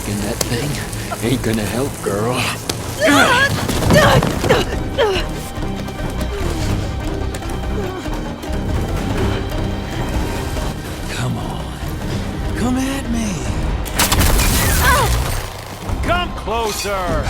Kicking that thing ain't gonna help, girl. Come on. Come at me. Come closer!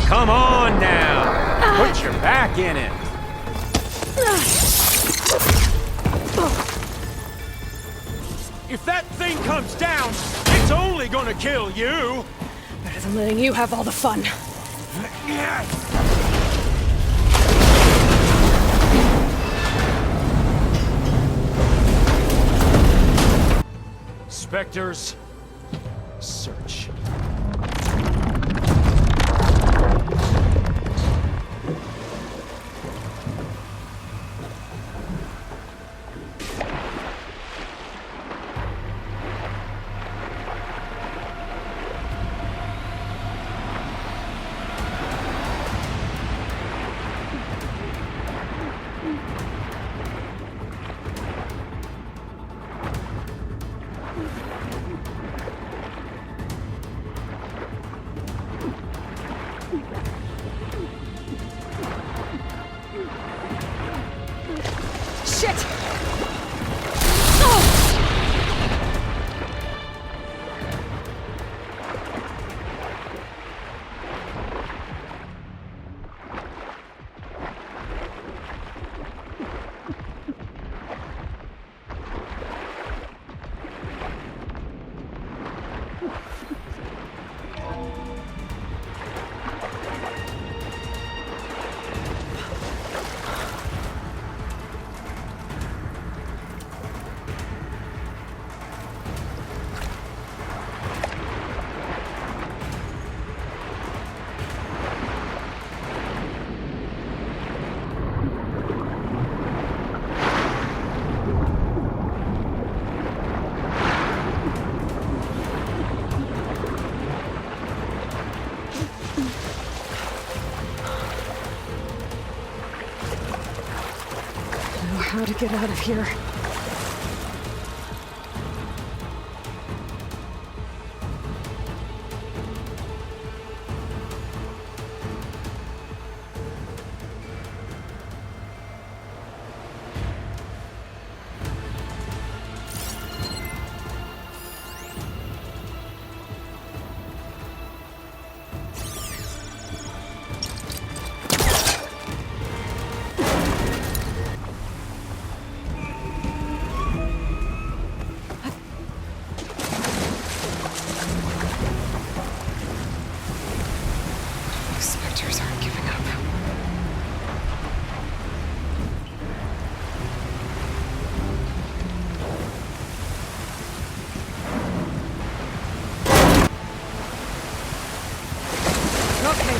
Come on now! Put your back in it! If that thing comes down, it's only gonna kill you! Better than letting you have all the fun. Spectres, search. Shit! How to get out of here. Spectres aren't giving up. Okay.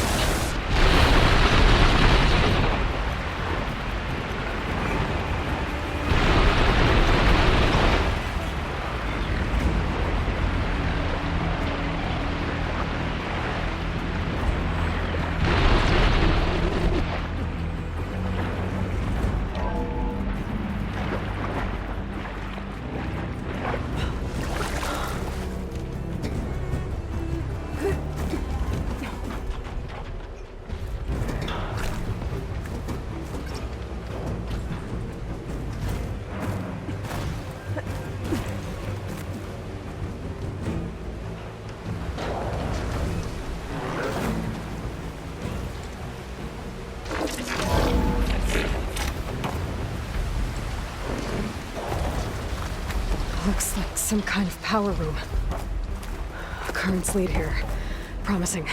Looks like some kind of power room. Currents lead here. Promising.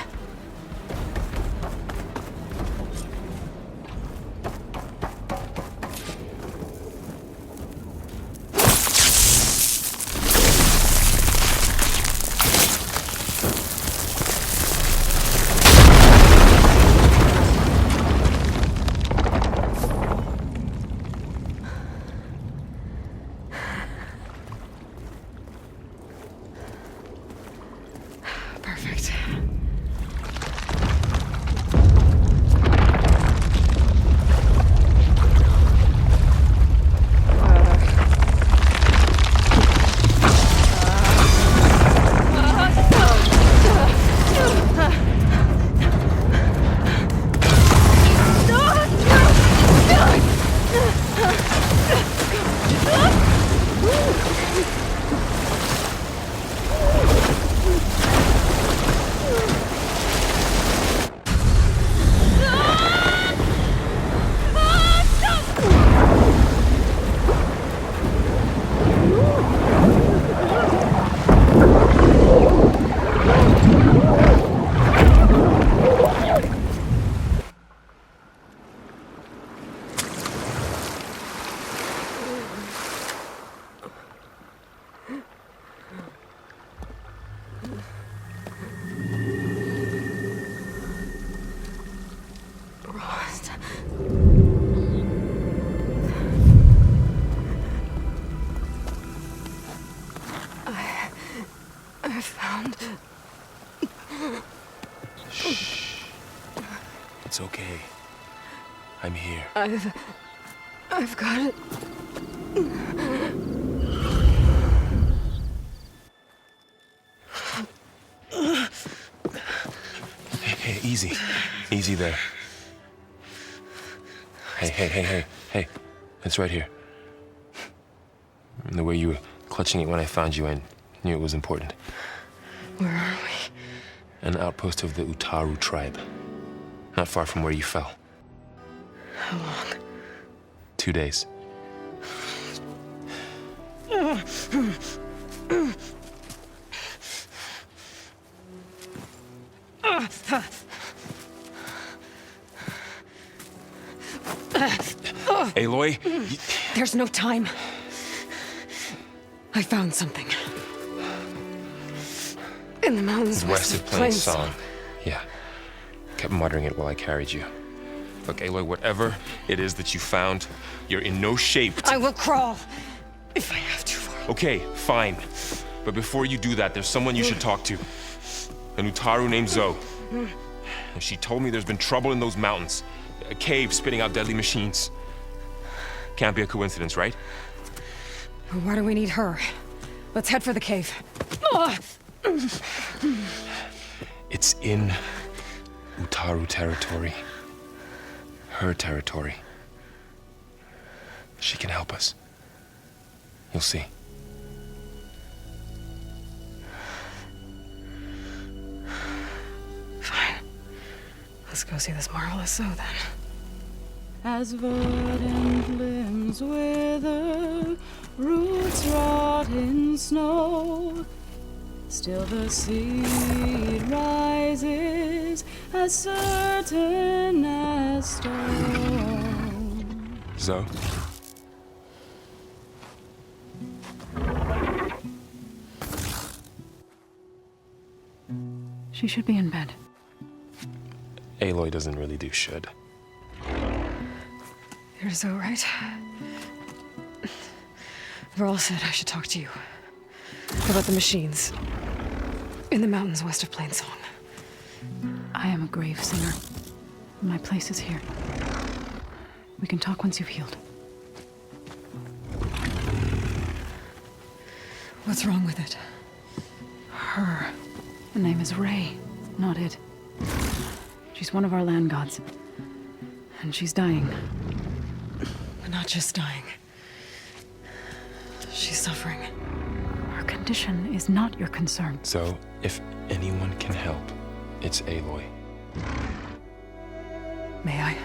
sound. Shh. It's okay. I'm here. I've got it. Hey, easy. Easy there. Hey. It's right here. The way you were clutching it when I found you, I knew it was important. Where are we? An outpost of the Utaru tribe. Not far from where you fell. How long? 2 days. Aloy, There's no time. I found something. In the mountains west of Plain Song. Yeah. Kept muttering it while I carried you. Look, Aloy, whatever it is that you found, you're in no shape to... I will crawl. If I have to for it. Okay, fine. But before you do that, there's someone you should talk to. An Utaru named Zoe. And she told me there's been trouble in those mountains. A cave spitting out deadly machines. Can't be a coincidence, right? Why do we need her? Let's head for the cave. It's in Utaru territory. Her territory. She can help us. You'll see. Fine. Let's go see this marvelous Zoe then. As verdant limbs wither, roots rot in snow, still the seed rises as certain as stone. Zoe? She should be in bed. Aloy doesn't really do should. You're Zoe, right? Varl said I should talk to you. About the machines. In the mountains west of Plain Song. I am a grave singer. My place is here. We can talk once you've healed. What's wrong with it? Her. The name is Ray, not it. She's one of our land gods. And she's dying. But not just dying. She's suffering. Her condition is not your concern. So, if anyone can help, it's Aloy. May I?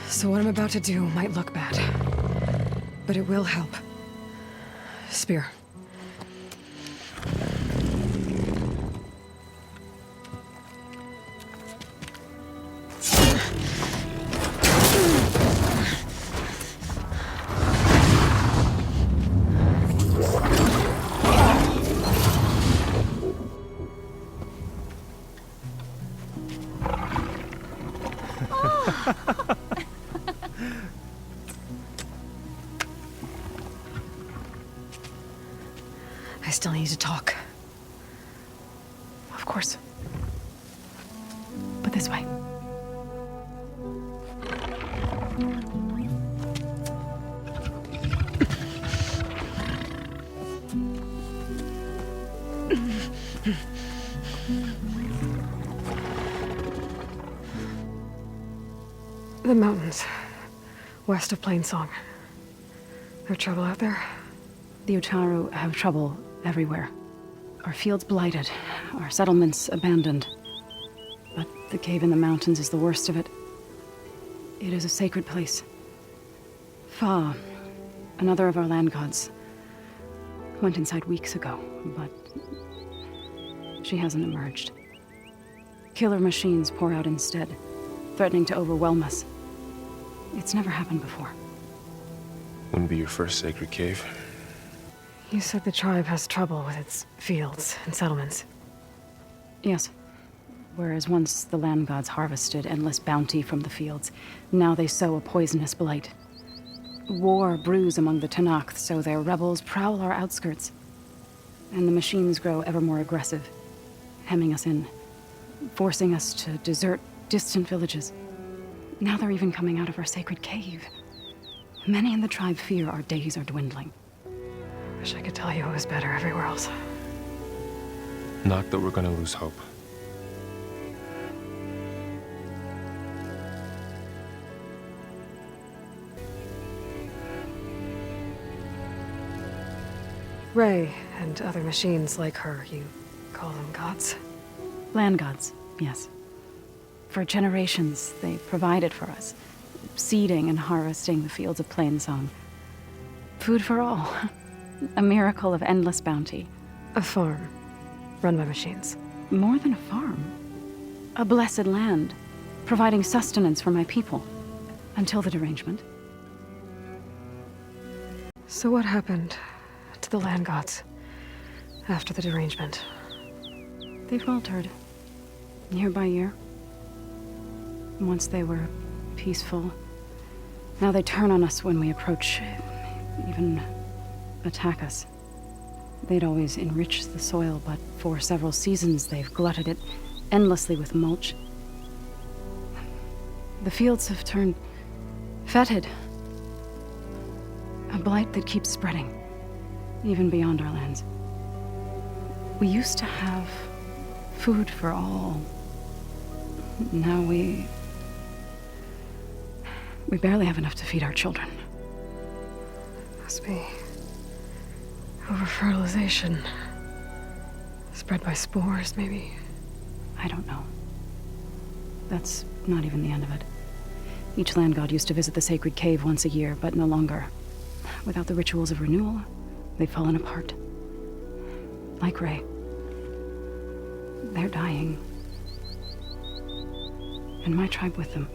So what I'm about to do might look bad, but it will help. Spear. I still need to talk. Of course. But this way. The mountains, west of Plain Song. There's trouble out there? The Utaru have trouble everywhere. Our fields blighted, our settlements abandoned. But the cave in the mountains is the worst of it. It is a sacred place. Fa, another of our land gods, went inside weeks ago, but she hasn't emerged. Killer machines pour out instead, threatening to overwhelm us. It's never happened before. Wouldn't be your first sacred cave. You said the tribe has trouble with its fields and settlements. Yes. Whereas once the land gods harvested endless bounty from the fields, now they sow a poisonous blight. War brews among the Tenakth, so their rebels prowl our outskirts. And the machines grow ever more aggressive, hemming us in, forcing us to desert distant villages. Now they're even coming out of our sacred cave. Many in the tribe fear our days are dwindling. Wish I could tell you it was better everywhere else. Not that we're gonna lose hope. Ray and other machines like her, you call them gods? Land gods, yes. For generations, they provided for us, seeding and harvesting the fields of Plainsong. Food for all. A miracle of endless bounty. A farm, run by machines. More than a farm. A blessed land, providing sustenance for my people. Until the derangement. So what happened to the land gods after the derangement? They faltered, year by year. Once they were peaceful. Now they turn on us when we approach, even attack us. They'd always enriched the soil, but for several seasons they've glutted it endlessly with mulch. The fields have turned fetid. A blight that keeps spreading, even beyond our lands. We used to have food for all. Now we barely have enough to feed our children. Must be over-fertilization. Spread by spores, maybe? I don't know. That's not even the end of it. Each land god used to visit the sacred cave once a year, but no longer. Without the rituals of renewal, they've fallen apart. Like Ray. They're dying. And my tribe with them.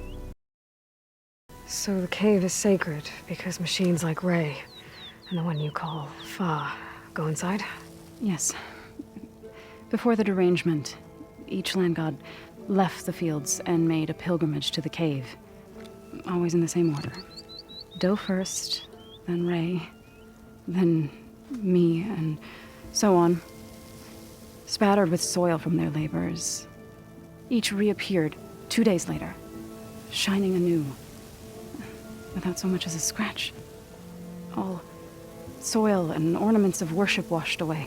So the cave is sacred because machines like Ray and the one you call Fa go inside? Yes. Before the derangement, each land god left the fields and made a pilgrimage to the cave. Always in the same order. Doe first, then Ray, then me, and so on. Spattered with soil from their labors. Each reappeared 2 days later, shining anew, without so much as a scratch. All soil and ornaments of worship washed away.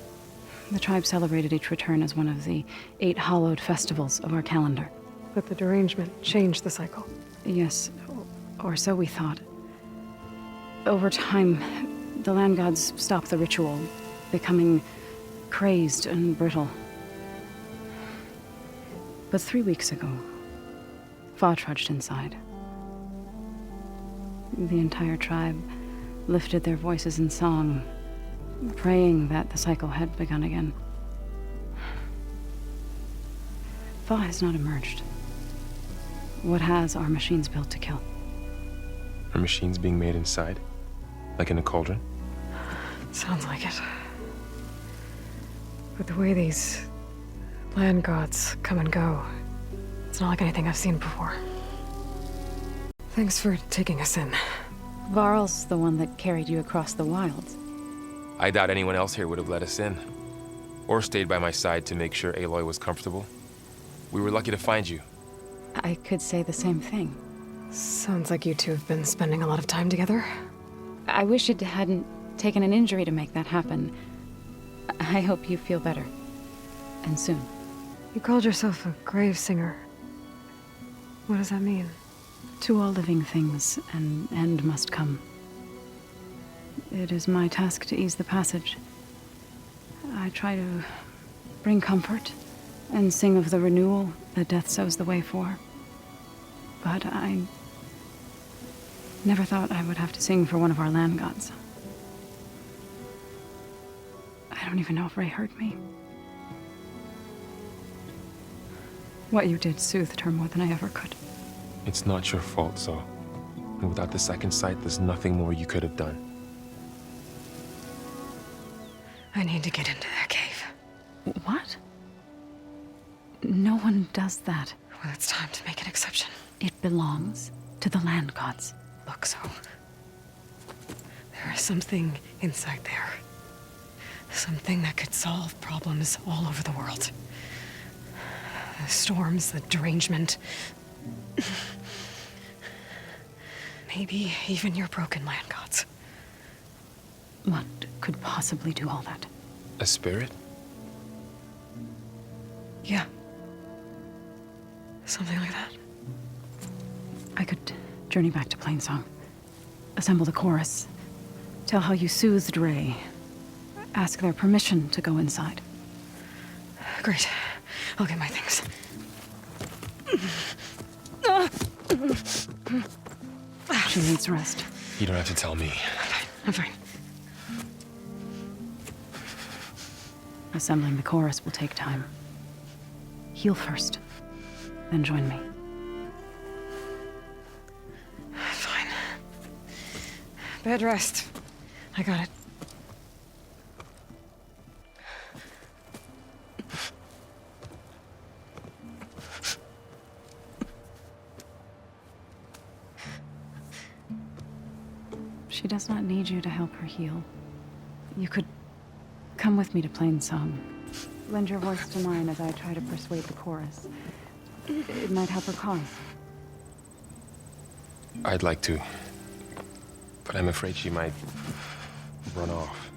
The tribe celebrated each return as one of the 8 hallowed festivals of our calendar. But the derangement changed the cycle. Yes, or so we thought. Over time, the land gods stopped the ritual, becoming crazed and brittle. But 3 weeks ago, Fa trudged inside. The entire tribe lifted their voices in song, praying that the cycle had begun again. Fa has not emerged. What has are machines built to kill. Are machines being made inside? Like in a cauldron? Sounds like it. But the way these land gods come and go, it's not like anything I've seen before. Thanks for taking us in. Varl's the one that carried you across the wilds. I doubt anyone else here would have let us in. Or stayed by my side to make sure Aloy was comfortable. We were lucky to find you. I could say the same thing. Sounds like you two have been spending a lot of time together. I wish it hadn't taken an injury to make that happen. I hope you feel better. And soon. You called yourself a grave singer. What does that mean? To all living things, an end must come. It is my task to ease the passage. I try to bring comfort and sing of the renewal that death sows the way for. But I never thought I would have to sing for one of our land gods. I don't even know if Ray heard me. What you did soothed her more than I ever could. It's not your fault, Zo. And without the second sight, there's nothing more you could have done. I need to get into that cave. What? No one does that. Well, it's time to make an exception. It belongs to the land gods. Look, so... there is something inside there. Something that could solve problems all over the world. The storms, the derangement. Maybe even your broken land gods. What could possibly do all that? A spirit? Yeah. Something like that. I could journey back to Plainsong. Assemble the chorus. Tell how you soothed Ray. Ask their permission to go inside. Great. I'll get my things. She needs rest. You don't have to tell me. I'm fine. Assembling the chorus will take time. Heal first, then join me. Fine. Bed rest. I got it. She does not need you to help her heal. You could come with me to Plainsong. Lend your voice to mine as I try to persuade the chorus. It might help her cause. I'd like to. But I'm afraid she might run off.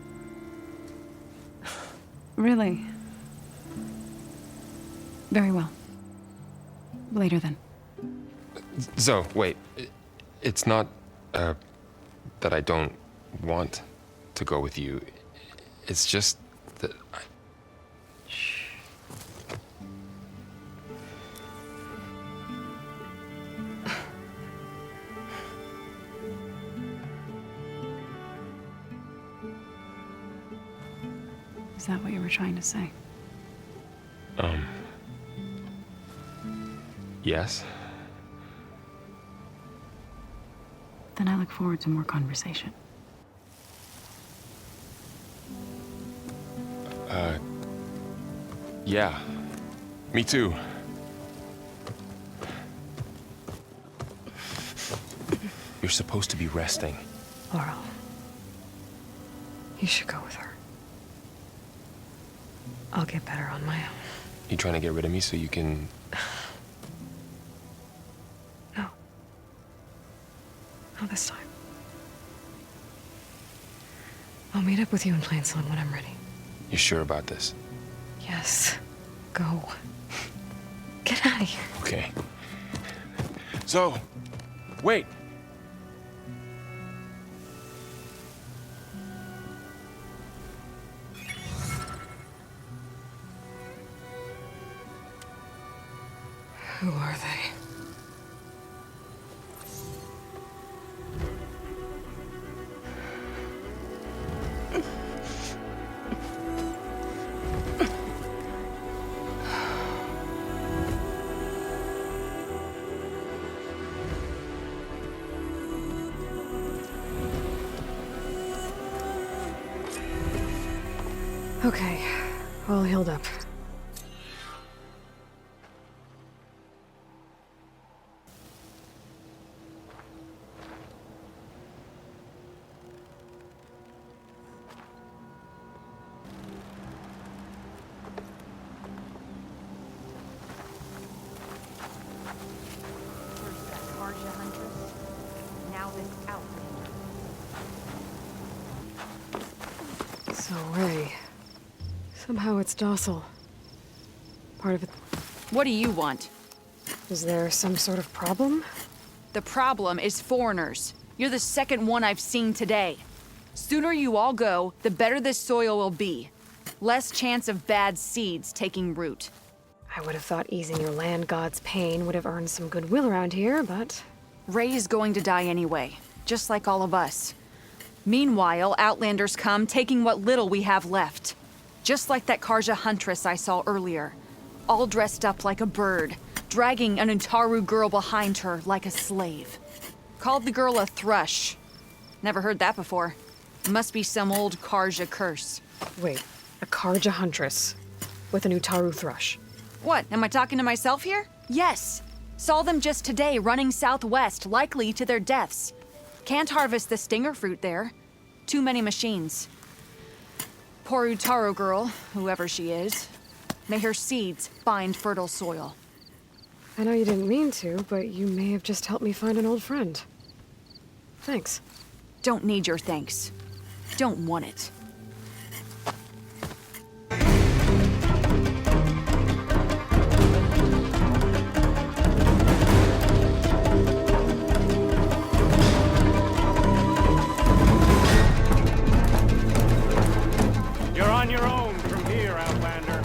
Really? Very well. Later then. Zoe, wait. It's not, that I don't want to go with you. It's just that I... Is that what you were trying to say? Yes? Then I look forward to more conversation. Yeah. Me too. You're supposed to be resting. Laurel. You should go with her. I'll get better on my own. You trying to get rid of me so you can... No. Not this time. I'll meet up with you in Plainsong when I'm ready. You sure about this? Yes. Go. Get out of here. Okay. Zoe! Wait! Who are they? Okay, all healed up. First that Carja Huntress, now this Outlander. So, Ray. Somehow it's docile. Part of it. What do you want? Is there some sort of problem? The problem is foreigners. You're the second one I've seen today. Sooner you all go, the better this soil will be. Less chance of bad seeds taking root. I would have thought easing your land god's pain would have earned some goodwill around here, but... Ray is going to die anyway, just like all of us. Meanwhile, Outlanders come, taking what little we have left. Just like that Carja Huntress I saw earlier. All dressed up like a bird, dragging an Utaru girl behind her like a slave. Called the girl a thrush. Never heard that before. Must be some old Carja curse. Wait, a Carja Huntress with an Utaru thrush. What, am I talking to myself here? Yes. Saw them just today running southwest, likely to their deaths. Can't harvest the stinger fruit there. Too many machines. Poor Utaru girl, whoever she is. May her seeds find fertile soil. I know you didn't mean to, but you may have just helped me find an old friend. Thanks. Don't need your thanks. Don't want it. You're on your own from here, Outlander.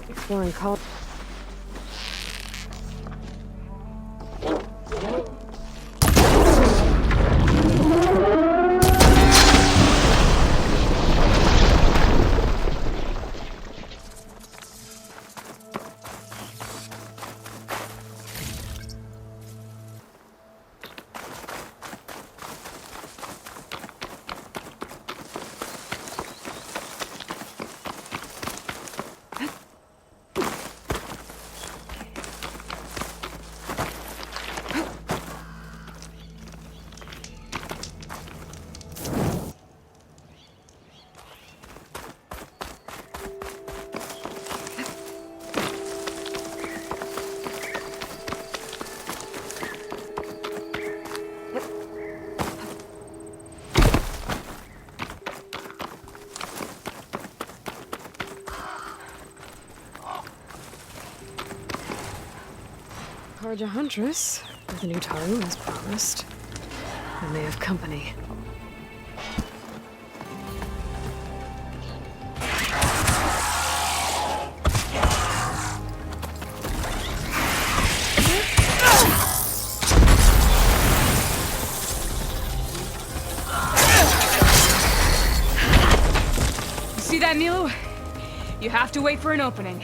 Exploring call. Carja Huntress with an Utaru as promised. And they have company. See that, Milu? You have to wait for an opening.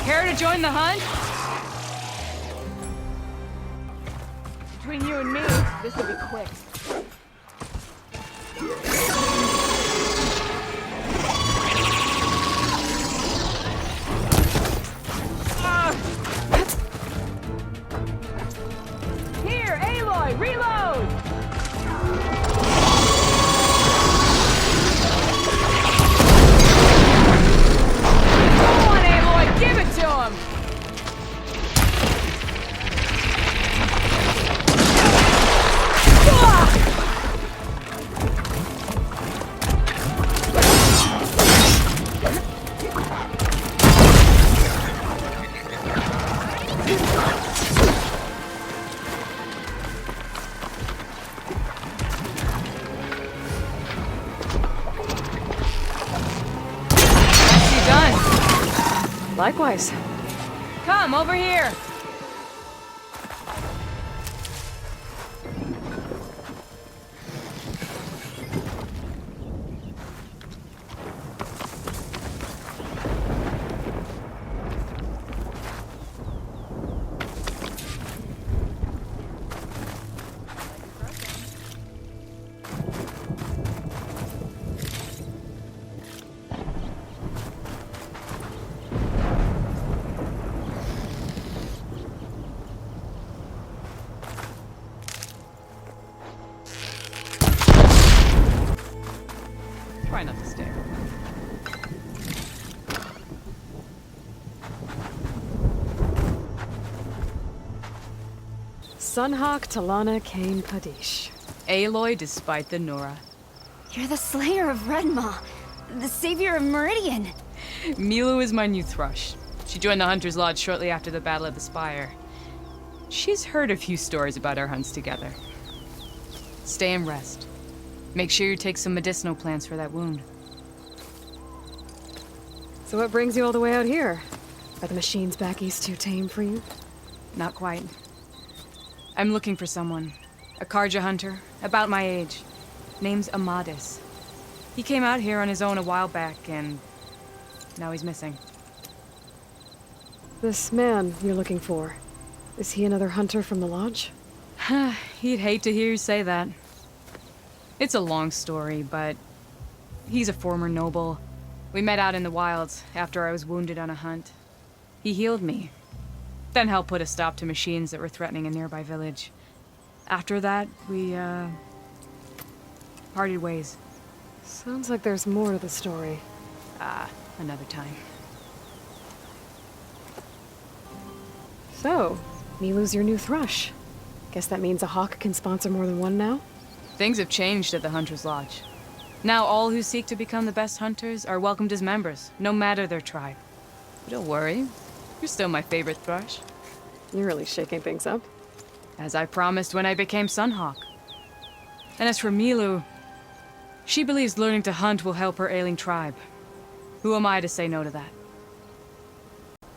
Care to join the hunt? Between you and me, this will be quick. Here, Aloy, reload! Go on, Aloy, give it to him! Nicely done. Likewise. Come, over here. Try not to stare. Sunhawk Talana Kane Kadish. Aloy despite the Nora. You're the slayer of Redmaw, the savior of Meridian. Milu is my new thrush. She joined the Hunter's Lodge shortly after the Battle of the Spire. She's heard a few stories about our hunts together. Stay and rest. Make sure you take some medicinal plants for that wound. So what brings you all the way out here? Are the machines back east too tame for you? Not quite. I'm looking for someone. A Carja hunter, about my age. Name's Amadis. He came out here on his own a while back, and now he's missing. This man you're looking for, is he another hunter from the lodge? He'd hate to hear you say that. It's a long story, but he's a former noble. We met out in the wilds after I was wounded on a hunt. He healed me, then helped put a stop to machines that were threatening a nearby village. After that, we, parted ways. Sounds like there's more to the story. Another time. So, Milu's your new thrush. Guess that means a hawk can sponsor more than one now? Things have changed at the Hunter's Lodge. Now all who seek to become the best hunters are welcomed as members, no matter their tribe. But don't worry, you're still my favorite thrush. You're really shaking things up. As I promised when I became Sunhawk. And as for Milu, she believes learning to hunt will help her ailing tribe. Who am I to say no to that?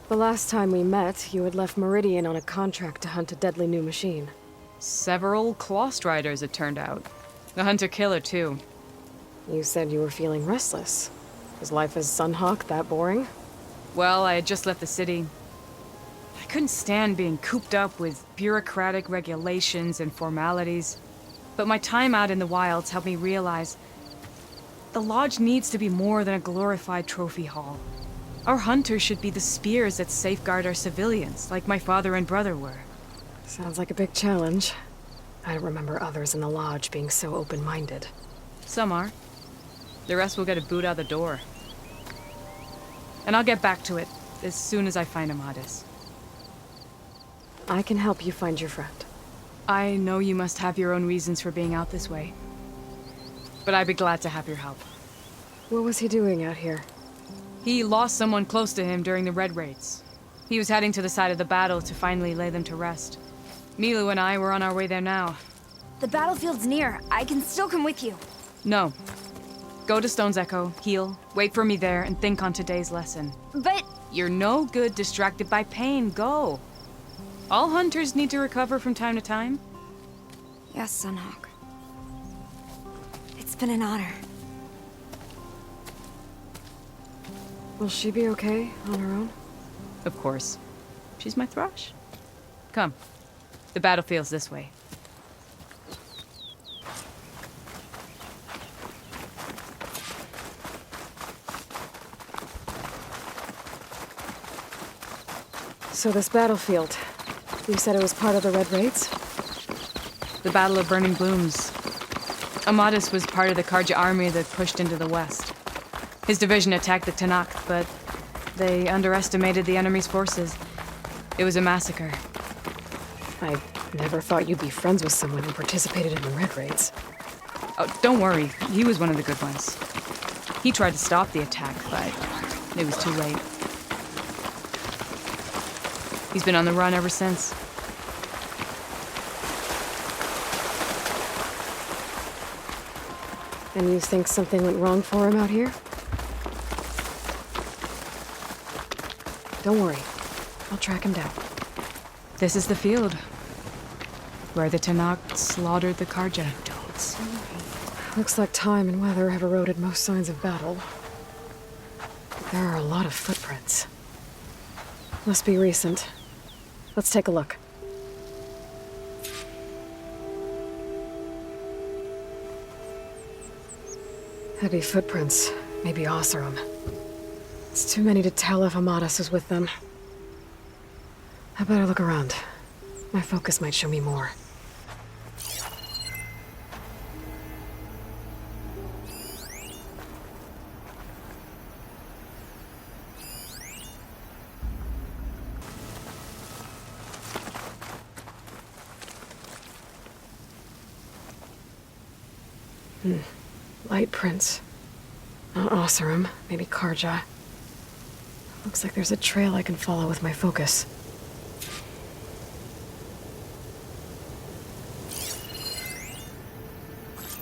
The last time we met, you had left Meridian on a contract to hunt a deadly new machine. Several Clawstriders, it turned out. The hunter-killer, too. You said you were feeling restless. Was life as Sunhawk that boring? Well, I had just left the city. I couldn't stand being cooped up with bureaucratic regulations and formalities. But my time out in the wilds helped me realize the lodge needs to be more than a glorified trophy hall. Our hunters should be the spears that safeguard our civilians, like my father and brother were. Sounds like a big challenge. I don't remember others in the lodge being so open-minded. Some are. The rest will get a boot out the door. And I'll get back to it as soon as I find Amadis. I can help you find your friend. I know you must have your own reasons for being out this way. But I'd be glad to have your help. What was he doing out here? He lost someone close to him during the Red Raids. He was heading to the side of the battle to finally lay them to rest. Milu and I were on our way there now. The battlefield's near. I can still come with you. No. Go to Stone's Echo, heal, wait for me there, and think on today's lesson. But... You're no good distracted by pain. Go. All hunters need to recover from time to time. Yes, Sunhawk. It's been an honor. Will she be okay on her own? Of course. She's my thrush. Come. The battlefield's this way. So this battlefield, you said it was part of the Red Raids? The Battle of Burning Blooms. Amadis was part of the Carja army that pushed into the west. His division attacked the Tanakh, but they underestimated the enemy's forces. It was a massacre. I never thought you'd be friends with someone who participated in the Red Raids. Oh, don't worry. He was one of the good ones. He tried to stop the attack, but it was too late. He's been on the run ever since. And you think something went wrong for him out here? Don't worry. I'll track him down. This is the field. Where the Tanakh slaughtered the Carja. Looks like time and weather have eroded most signs of battle. But there are a lot of footprints. Must be recent. Let's take a look. Heavy footprints. Maybe Oseram. It's too many to tell if Amadis is with them. I better look around. My focus might show me more. Light prints. Not Oseram, maybe Carja. Looks like there's a trail I can follow with my focus.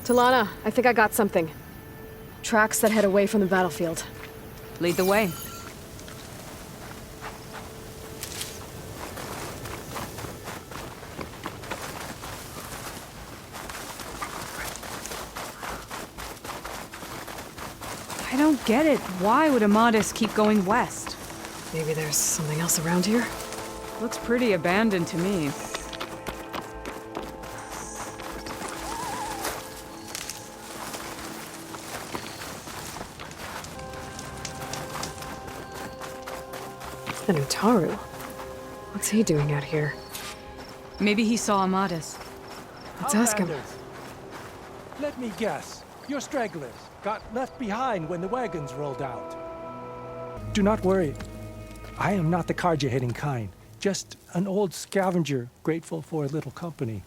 Talana, I think I got something. Tracks that head away from the battlefield. Lead the way. I don't get it. Why would Amadis keep going west? Maybe there's something else around here? Looks pretty abandoned to me. And Utaru. What's he doing out here? Maybe he saw Amadis. Let's ask him. Outlanders. Let me guess. You're stragglers. Got left behind when the wagons rolled out. Do not worry. I am not the Carja-hating kind. Just an old scavenger grateful for a little company.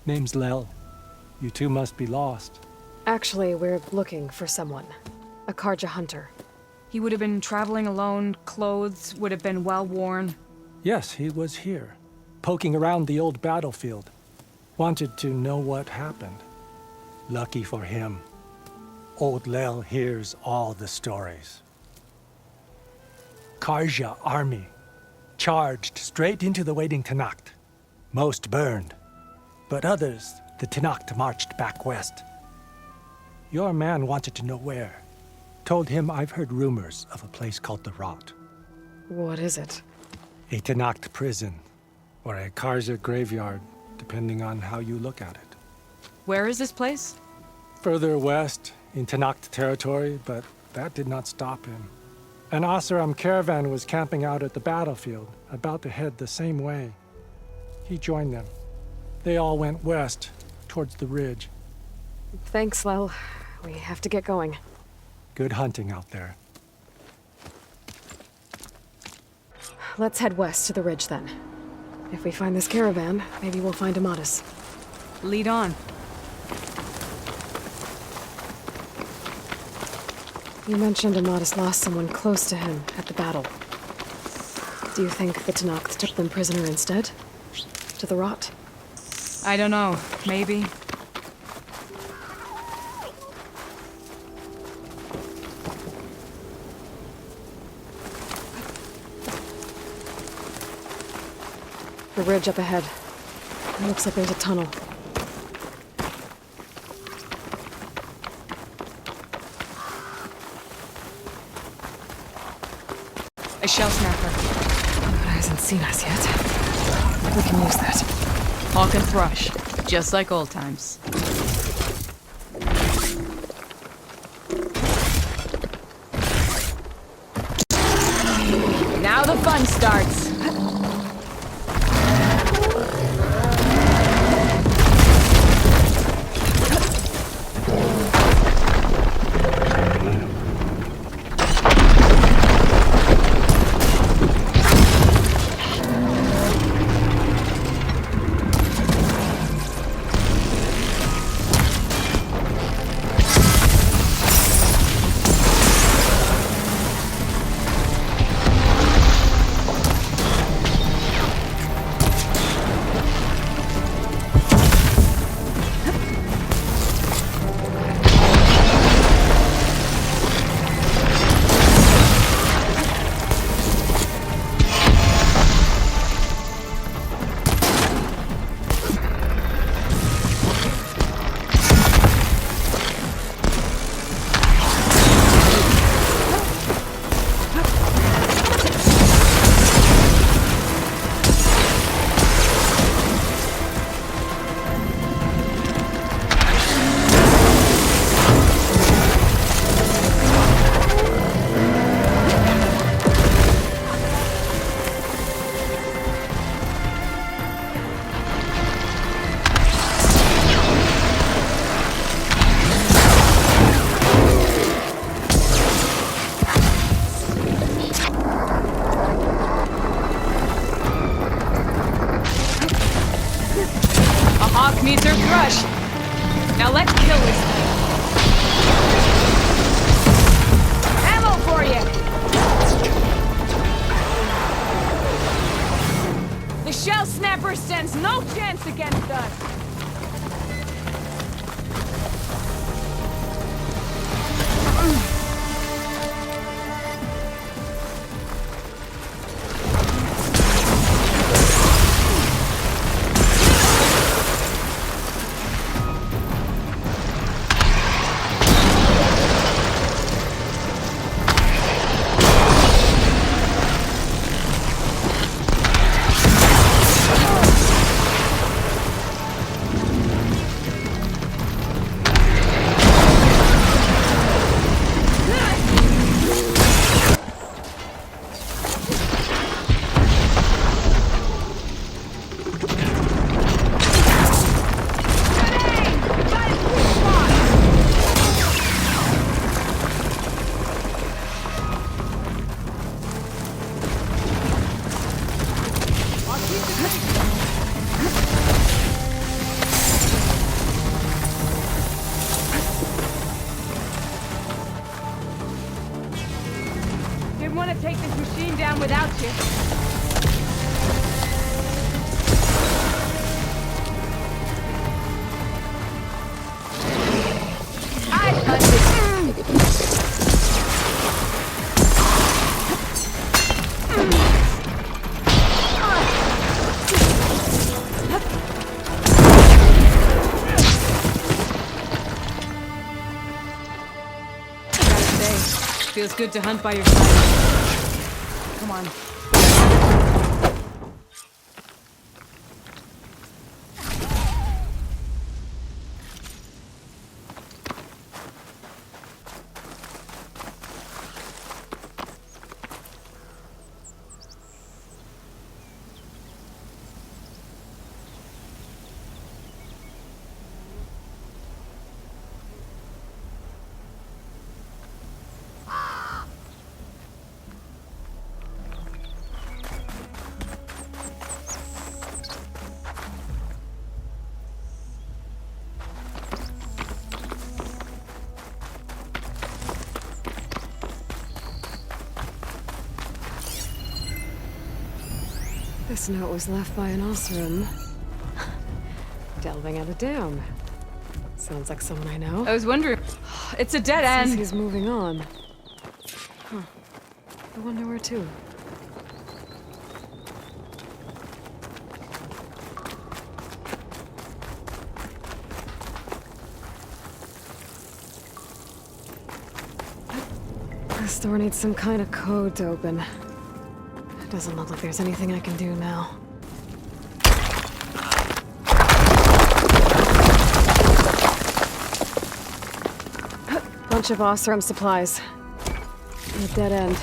Name's Lel. You two must be lost. Actually, we're looking for someone. A Carja hunter. He would have been traveling alone, clothes would have been well worn. Yes, he was here. Poking around the old battlefield. Wanted to know what happened. Lucky for him. Old Lel hears all the stories. Carja army. Charged straight into the waiting Tanakh. Most burned. But others, the Tanakh marched back west. Your man wanted to know where. Told him I've heard rumors of a place called the Rot. What is it? A Tanakh prison. Or a Carja graveyard, depending on how you look at it. Where is this place? Further west, in Tanakh territory, but that did not stop him. An Oseram caravan was camping out at the battlefield, about to head the same way. He joined them. They all went west, towards the ridge. Thanks, Lel. We have to get going. Good hunting out there. Let's head west to the ridge then. If we find this caravan, maybe we'll find Amadis. Lead on. You mentioned Amadas lost someone close to him at the battle. Do you think the Tenakth took them prisoner instead? To the rot? I don't know. Maybe. The ridge up ahead. It looks like there's a tunnel. A shell snapper. It hasn't seen us yet. We can use that. Hawk and thrush. Just like old times. Now the fun starts. Hawk meets her thrush. Now let's kill this thing. Ammo for you! The shell snapper stands no chance against us. Didn't want to take this machine down without you. Feels good to hunt by your side. Come on. This note was left by an Osram. Delving at a dam. Sounds like someone I know. I was wondering. It's a dead Says end. he's moving on. Huh. I wonder where to. This door needs some kind of code to open. It doesn't look like there's anything I can do now. Bunch of Osram supplies. And a dead end.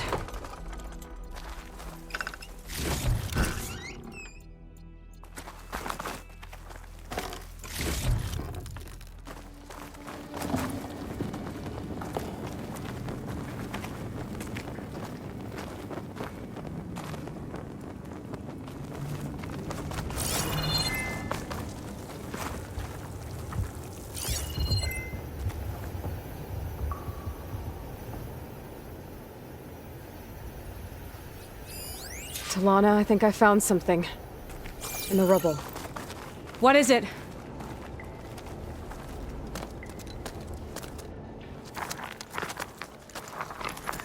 Talana, I think I found something. In the rubble. What is it?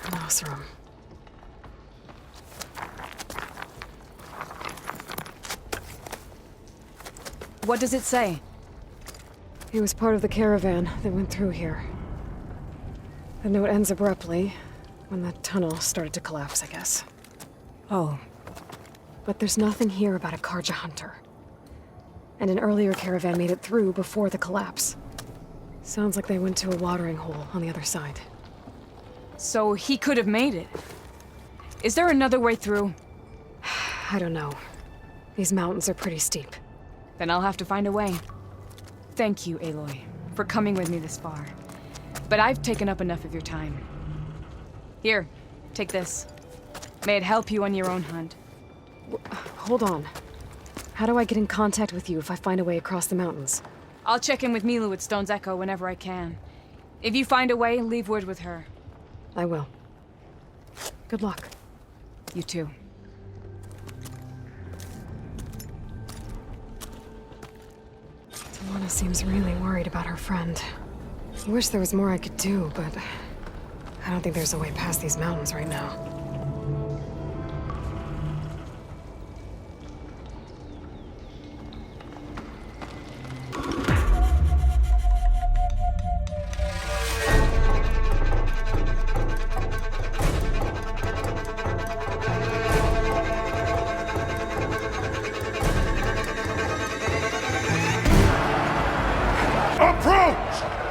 An Osram. What does it say? He was part of the caravan that went through here. The note ends abruptly, when the tunnel started to collapse, I guess. Oh. But there's nothing here about a Carja Hunter. And an earlier caravan made it through before the collapse. Sounds like they went to a watering hole on the other side. So he could have made it. Is there another way through? I don't know. These mountains are pretty steep. Then I'll have to find a way. Thank you, Aloy, for coming with me this far. But I've taken up enough of your time. Here, take this. May it help you on your own hunt. Hold on. How do I get in contact with you if I find a way across the mountains? I'll check in with Milu at Stone's Echo whenever I can. If you find a way, leave word with her. I will. Good luck. You too. Talana seems really worried about her friend. I wish there was more I could do, but I don't think there's a way past these mountains right now. Approach!